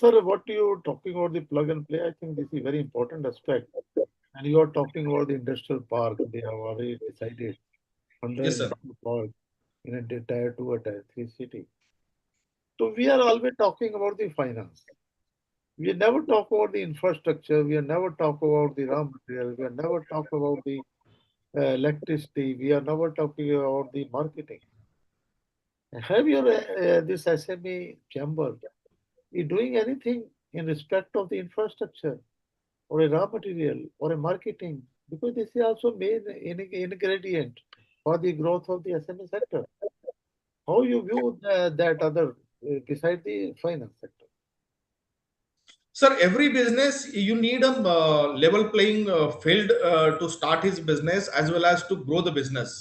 Sir, what you talking about the plug and play, I think this is a very important aspect. And you are talking about the industrial park. They have already decided 100 Yes, sir. industrial park in a tier 2 or tier 3 city. So we are always talking about the finance. We never talk about the infrastructure. We never talk about the raw material. We never talk about the electricity. We are never talking about the marketing. Have your this SME chamber is doing anything in respect of the infrastructure or a raw material or a marketing? Because this is also main ingredient for the growth of the SME sector. How you view that other beside the finance sector? Sir, every business you need a level playing field to start his business as well as to grow the business.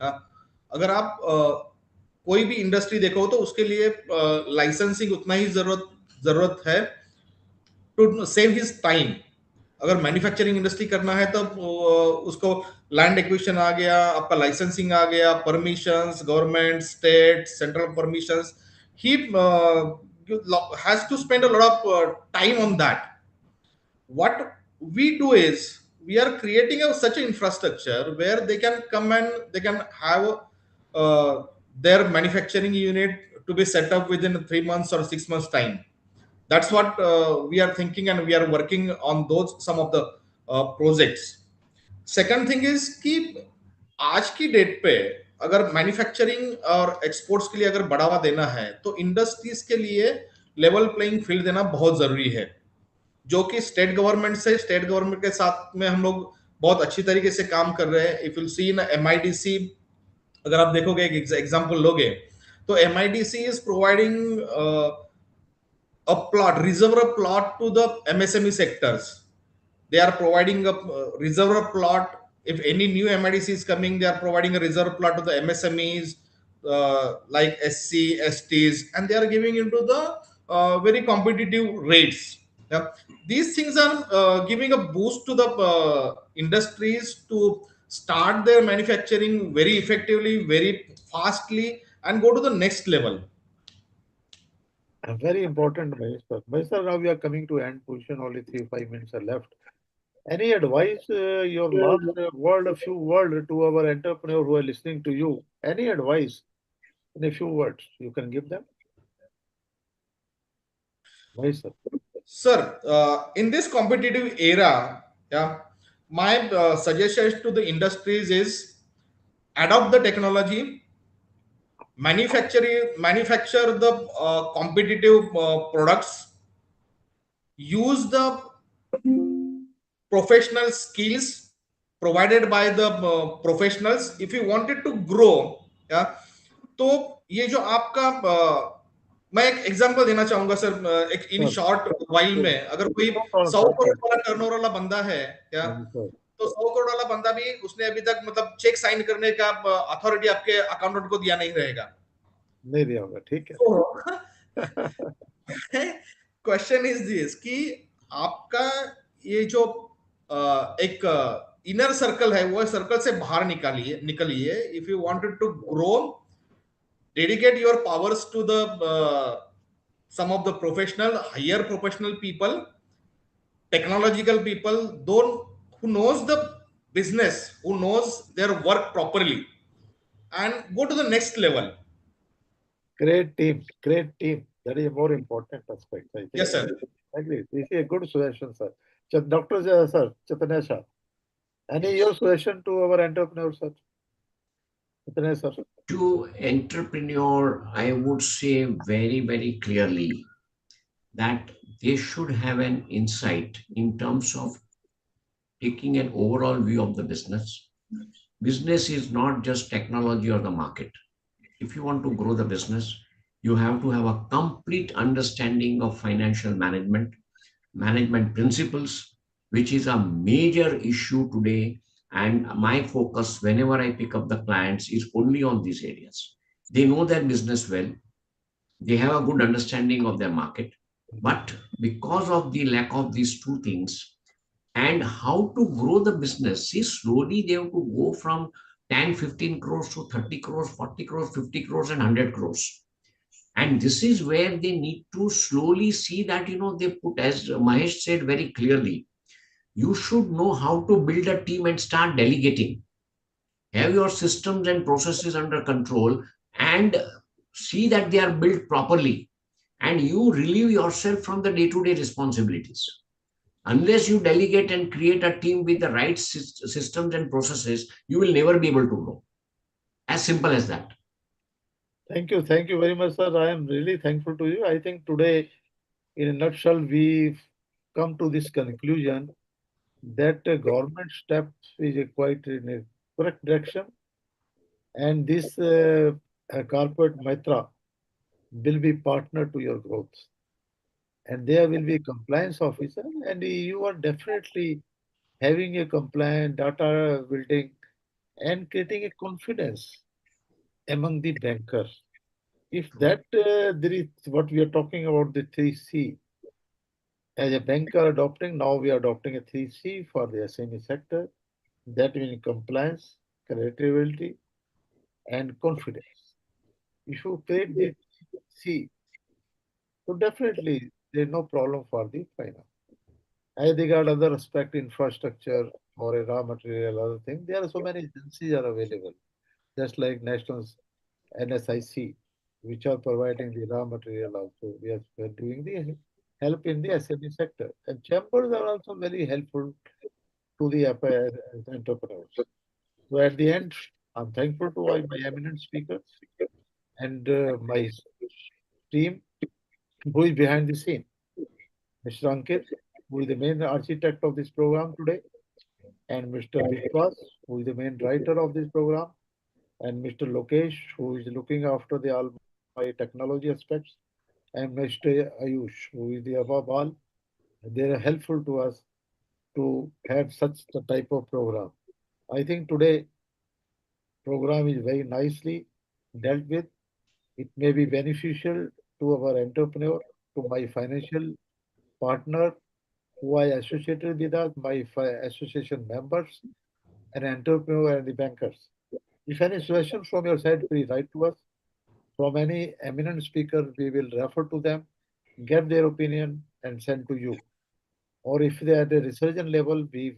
अगर आप कोई भी industry देखो तो उसके लिए licensing उतना ही जरूरत है टू सेव हिज टाइम. अगर मैन्युफैक्चरिंग इंडस्ट्री करना है तो उसको लैंड एक्विजिशन आ गया, आपका लाइसेंसिंग आ गया, permissions, government, state, central permissions. He has to spend a lot of time on that. What we do is we are creating such an infrastructure where they can come and they can have their manufacturing unit to be set up within 3 months or 6 months time. That's what we are thinking, and we are working on those some of the projects. Second thing is कि आज की date पे अगर manufacturing और exports के लिए अगर बढ़ावा देना है तो इंडस्ट्रीज के लिए लेवल प्लेइंग फील्ड देना बहुत जरूरी है, जो कि स्टेट गवर्नमेंट के साथ में हम लोग बहुत अच्छी तरीके से काम कर रहे हैं. If you see in MIDC, अगर आप देखोगे एक एग्जांपल लोगे तो MIDC is providing a plot, reservoir plot to the MSME sectors. They are providing a reservoir plot. If any new MIDC is coming, they are providing a reserve plot to the MSMEs like SC, STs, and they are giving into the very competitive rates. Yeah. These things are giving a boost to the industries to start their manufacturing very effectively, very fastly, and go to the next level. Very important, Mahesh sir. Mahesh sir, now we are coming to end position. Only 3-5 minutes are left. Any advice, your last word, a few words to our entrepreneur who are listening to you? Any advice in a few words you can give them? Mahesh sir. Sir, in this competitive era, yeah, my suggestion to the industries is adopt the technology, manufacture the competitive products, use the professional skills provided by the professionals. If you wanted to grow, yeah, तो ये जो आपका मैं एक example देना चाहूंगा sir. एक in short while में अगर कोई 100 करोड़ वाला टर्नओवर वाला बंदा है क्या, तो 100 करोड़ वाला बंदा भी उसने अभी तक मतलब चेक साइन करने का अथॉरिटी आपके अकाउंटेंट को दिया नहीं रहेगा. नहीं दिया होगा, ठीक है. क्वेश्चन इज दिस कि आपका ये जो एक इनर सर्कल है वो सर्कल से बाहर निकलिए. If you wanted to grow, dedicate your powers to the some of the higher professional people, technological people, those who knows the business, who knows their work properly, and go to the next level. Great team. That is a more important aspect, I think. Yes, sir. Agree. This is a good suggestion, sir. Dr. Sir, Chaitanya sir, any your suggestion to our entrepreneurs, sir? Chaitanya sir. To entrepreneur, I would say very, very clearly that they should have an insight in terms of taking an overall view of the business. Business is not just technology or the market. If you want to grow the business, you have to have a complete understanding of financial management principles, which is a major issue today. And my focus whenever I pick up the clients is only on these areas. They know their business well. They have a good understanding of their market. But because of the lack of these two things and how to grow the business, see, slowly they have to go from 10, 15 crores to 30 crores, 40 crores, 50 crores and 100 crores. And this is where they need to slowly see that, they put, as Mahesh said very clearly, you should know how to build a team and start delegating. Have your systems and processes under control and see that they are built properly. And you relieve yourself from the day-to-day responsibilities. Unless you delegate and create a team with the right systems and processes, you will never be able to grow. As simple as that. Thank you very much, sir. I am really thankful to you. I think today, in a nutshell, we've come to this conclusion that government steps is quite in a correct direction, and this corporate mitra will be partner to your growth. and there will be compliance officer, and you are definitely having a compliant data building and creating a confidence among the bankers. If that there is what we are talking about, the 3C, as a banker adopting, now we are adopting a 3C for the SME sector. That means compliance, credibility, and confidence. If you create the C, so definitely there's no problem for the finance. As regard other aspect, infrastructure or a raw material, other thing, there are so many agencies are available, just like National NSIC, which are providing the raw material also. We are doing the help in the SME sector. And chambers are also very helpful to the entrepreneurs. So at the end, I'm thankful to all my eminent speakers and my team who is behind the scene. Mr. Ankit, who is the main architect of this program today, and Mr. Vishwas, who is the main writer of this program, and Mr. Lokesh, who is looking after the all my technology aspects, and Mr. Ayush, who is the above all. They are helpful to us to have such the type of program. I think today program is very nicely dealt with. It may be beneficial to our entrepreneur, to my financial partner who I associated with us, my association members, and entrepreneur and the bankers. If any suggestions from your side, please write to us. From any eminent speaker, we will refer to them, get their opinion, and send to you. Or if they are at a resurgent level, we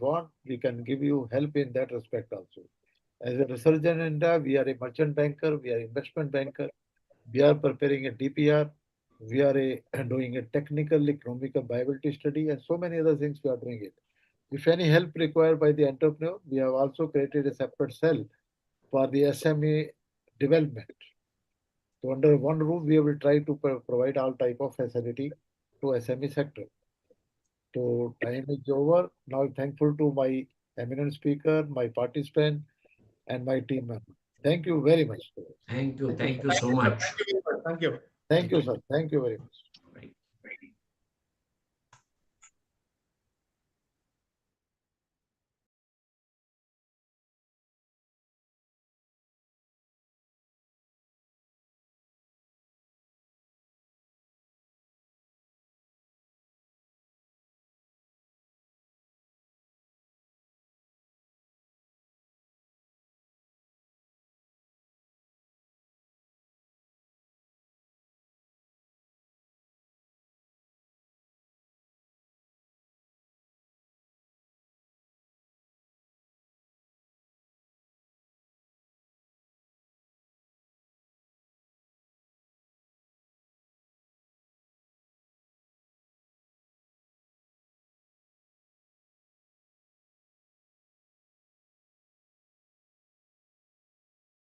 can give you help in that respect also. As a resurgent India, we are a merchant banker, we are investment banker, we are preparing a DPR, we are doing a technical economical viability study, and so many other things we are doing it. If any help required by the entrepreneur, we have also created a separate cell for the SME development. So under one roof, we will try to provide all type of facility to SME sector. So time is over. Now I'm thankful to my eminent speaker, my participant, and my team member. Thank you very much. Thank you. Thank you, Thank sir. you so much. Thank you very much. Thank you. Thank you, sir. Thank you very much.